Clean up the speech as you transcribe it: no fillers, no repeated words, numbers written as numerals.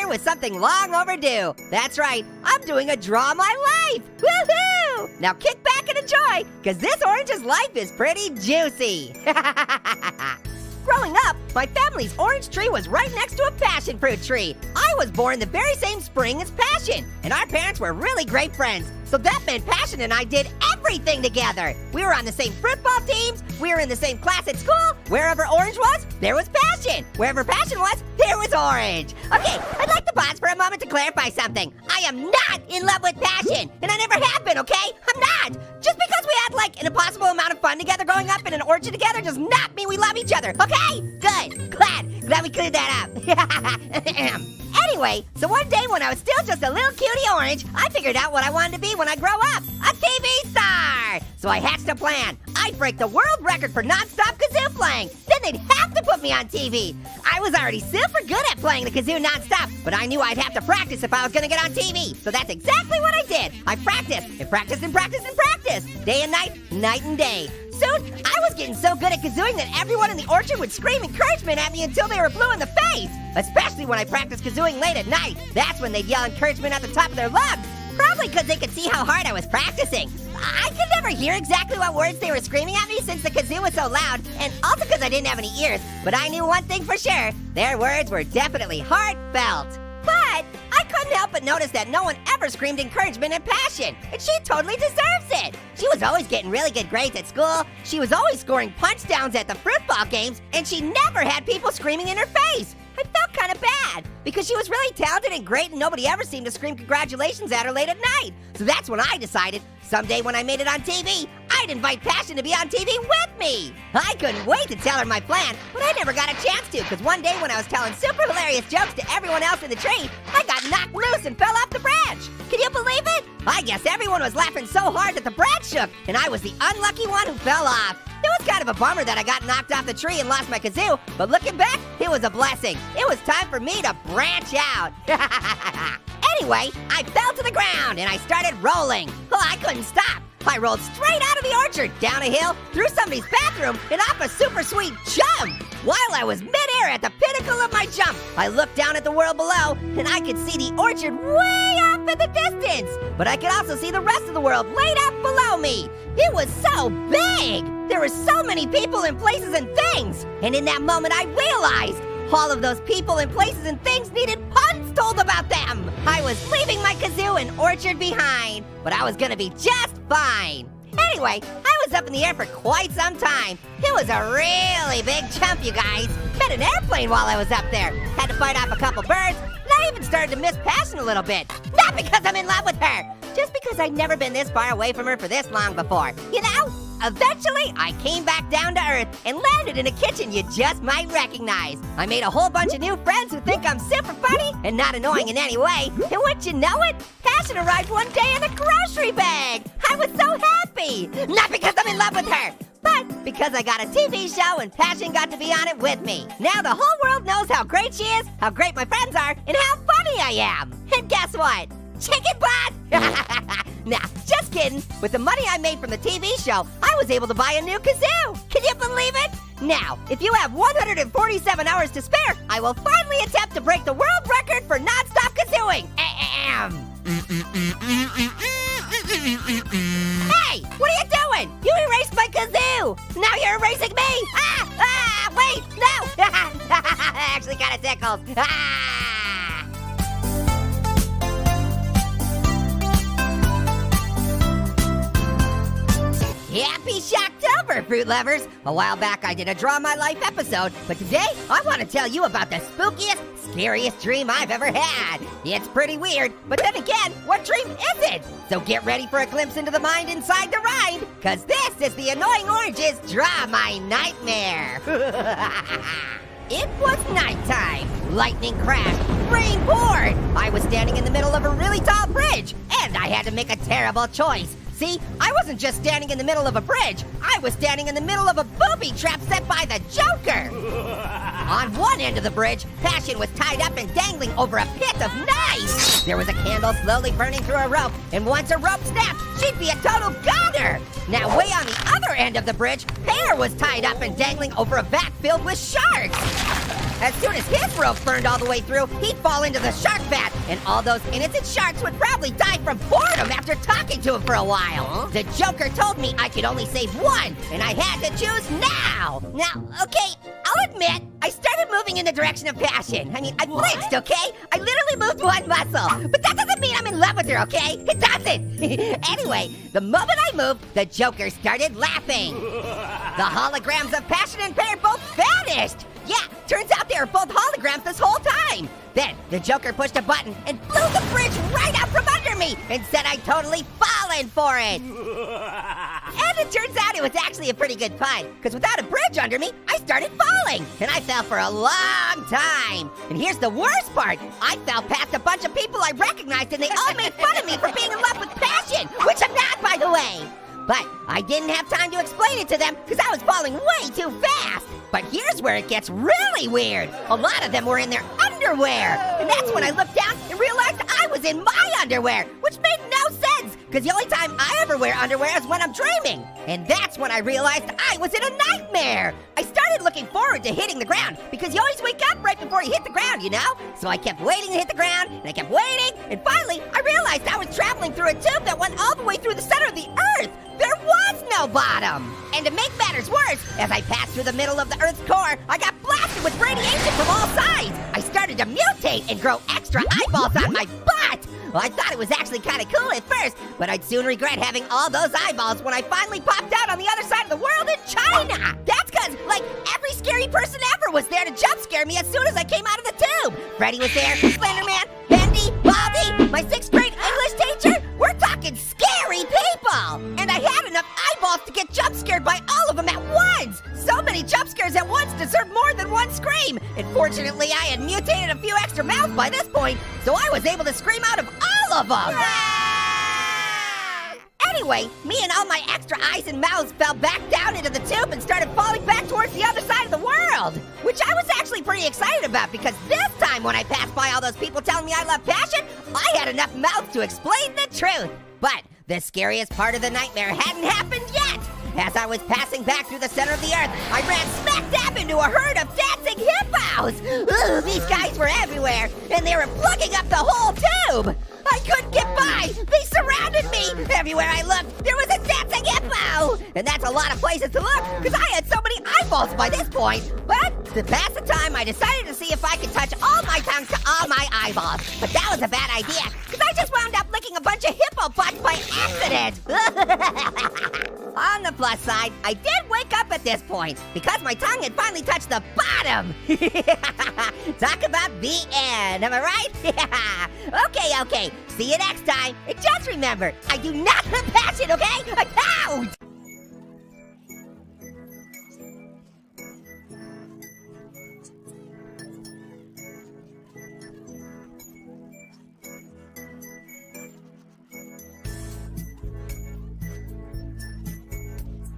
here with something long overdue. That's right, I'm doing a Draw My Life. Woohoo! Now kick back and enjoy, because this orange's life is pretty juicy. Growing up, my family's orange tree was right next to a passion fruit tree. I was born the very same spring as Passion, and our parents were really great friends. So that meant Passion and I did everything together. We were on the same football teams, we were in the same class at school. Wherever Orange was, there was Passion. Wherever Passion was, there was Orange. Okay, I'd like to pause for a moment to clarify something. I am not in love with Passion, and I never have been, okay? I'm not. Just because we had like an impossible amount of fun together growing up in an orchard together does not mean we love each other, okay? Good, glad we cleared that up. Anyway, so one day when I was still just a little cutie orange, I figured out what I wanted to be when I grow up, a TV star. So I hatched a plan. I'd break the world record for non-stop kazoo playing. Then they'd have to put me on TV. I was already super good at playing the kazoo non-stop, but I knew I'd have to practice if I was gonna get on TV. So that's exactly what I did. I practiced and practiced and practiced and practiced. Day and night, night and day. Soon, I was getting so good at kazooing that everyone in the orchard would scream encouragement at me until they were blue in the face. Especially when I practiced kazooing late at night. That's when they'd yell encouragement at the top of their lungs. Probably because they could see how hard I was practicing. I could never hear exactly what words they were screaming at me since the kazoo was so loud, and also because I didn't have any ears. But I knew one thing for sure, their words were definitely heartfelt. But I couldn't help but notice that no one ever screamed encouragement and Passion, and she totally deserves it. She was always getting really good grades at school, she was always scoring punch-downs at the football games, and she never had people screaming in her face. I felt kind of bad, because she was really talented and great and nobody ever seemed to scream congratulations at her late at night. So that's when I decided, someday when I made it on TV, I'd invite Passion to be on TV with me. I couldn't wait to tell her my plan, but I never got a chance to, because one day when I was telling super hilarious jokes to everyone else in the tree, I got knocked loose and fell off the branch. Can you believe it? I guess everyone was laughing so hard that the branch shook, and I was the unlucky one who fell off. It was kind of a bummer that I got knocked off the tree and lost my kazoo, but looking back, it was a blessing. It was time for me to branch out. Anyway, I fell to the ground and I started rolling. Oh, I couldn't stop. I rolled straight out of the orchard, down a hill, through somebody's bathroom, and off a super sweet jump. While I was midair at the pinnacle of my jump, I looked down at the world below, and I could see the orchard way off in the distance. But I could also see the rest of the world laid up below me. It was so big. There were so many people and places and things. And in that moment, I realized all of those people and places and things needed puns told about them. I was leaving my kazoo and orchard behind, but I was gonna be just fine. Anyway, I was up in the air for quite some time. It was a really big jump, you guys. Met an airplane while I was up there. Had to fight off a couple birds, and I even started to miss Passion a little bit. Not because I'm in love with her, just because I'd never been this far away from her for this long before. You know? Eventually, I came back down to earth and landed in a kitchen you just might recognize. I made a whole bunch of new friends who think I'm super funny and not annoying in any way. And wouldn't you know it, Passion arrived one day in a grocery bag. I was so happy. Not because I'm in love with her, but because I got a TV show and Passion got to be on it with me. Now the whole world knows how great she is, how great my friends are, and how funny I am. And guess what? Chicken butt! Nah, just kidding. With the money I made from the TV show, I was able to buy a new kazoo. Can you believe it? Now, if you have 147 hours to spare, I will finally attempt to break the world record for non-stop kazooing. Hey, what are you doing? You erased my kazoo. Now you're erasing me. Wait, no. Actually kind of tickled. Happy Shocktober, fruit lovers! A while back I did a Draw My Life episode, but today I want to tell you about the spookiest, scariest dream I've ever had. It's pretty weird, but then again, what dream is it? So get ready for a glimpse into the mind inside the rind, cause this is the Annoying Orange's Draw My Nightmare. It was nighttime. Lightning crashed, rain poured. I was standing in the middle of a really tall bridge, and I had to make a terrible choice. See, I wasn't just standing in the middle of a bridge. I was standing in the middle of a booby trap set by the Joker. On one end of the bridge, Passion was tied up and dangling over a pit of knives. There was a candle slowly burning through a rope, and once a rope snapped, she'd be a total goner. Now, way on the other end of the bridge, Pear was tied up and dangling over a vat filled with sharks. as soon as his rope burned all the way through, he'd fall into the shark vat, and all those innocent sharks would probably die from boredom after talking to him for a while. The Joker told me I could only save one, and I had to choose now. Now, okay, I'll admit, I started moving in the direction of passion. I mean, I blitzed, okay? I literally moved one muscle, but that doesn't mean I'm in love with her, okay? It doesn't. Anyway, the moment I moved, the Joker started laughing. The holograms of passion and pain both vanished. Yeah, turns out they were both holograms this whole time. Then the Joker pushed a button and blew the bridge right out from under me and said I'd totally fallen for it. And it turns out it was actually a pretty good pun, because without a bridge under me, I started falling, and I fell for a long time. And here's the worst part. I fell past a bunch of people I recognized, and they all made fun of me for being in love with passion, which I'm not, by the way. But I didn't have time to explain it to them because I was falling way too fast. But here's where it gets really weird. A lot of them were in their underwear. And that's when I looked down and realized I was in my underwear, which made no sense because the only time I ever wear underwear is when I'm dreaming. And that's when I realized I was in a nightmare. I started looking forward to hitting the ground because you always wake up right before you hit the ground, you know? So I kept waiting to hit the ground, and I kept waiting, and finally I realized I was traveling through a tube that went all the way through the center of the earth. There was no bottom. And to make matters worse, as I passed through the middle of the Earth's core, I got blasted with radiation from all sides. I started to mutate and grow extra eyeballs on my butt. Well, I thought it was actually kind of cool at first, but I'd soon regret having all those eyeballs when I finally popped out on the other side of the world in China. That's because, like, every scary person ever was there to jump scare me as soon as I came out of the tube. Freddy was there, Slender Man, Bendy, Baldy, my 6th grade English teacher. We're talking scary people. And I had enough eyeballs to get jump scared by all of them at once. So many jump scares at once deserve more than one scream. And fortunately, I had mutated a few extra mouths by this point, so I was able to scream out of all of them. Anyway, me and all my extra eyes and mouths fell back down into the tube and started falling back towards the other side of the world, which I was actually pretty excited about because this time when I passed by all those people telling me I love passion, I had enough mouth to explain the truth. But the scariest part of the nightmare hadn't happened yet. As I was passing back through the center of the earth, I ran smack dab into a herd of dancing hippos. Ooh, these guys were everywhere, and they were plugging up the whole tube. I couldn't get by. They surrounded me. Everywhere I looked, there was a dancing hippo. And that's a lot of places to look, because I had so many eyeballs by this point. But to pass the time, I decided to see if I could touch all my tongue to all my eyeballs. But that was a bad idea, because I just wound up licking a bunch of hippo butts by accident. On the plus side, I did wake up at this point, because my tongue had finally touched the bottom. Talk about the end, am I right? Okay. See you next time. And just remember, I do not have passion, okay? I'm out!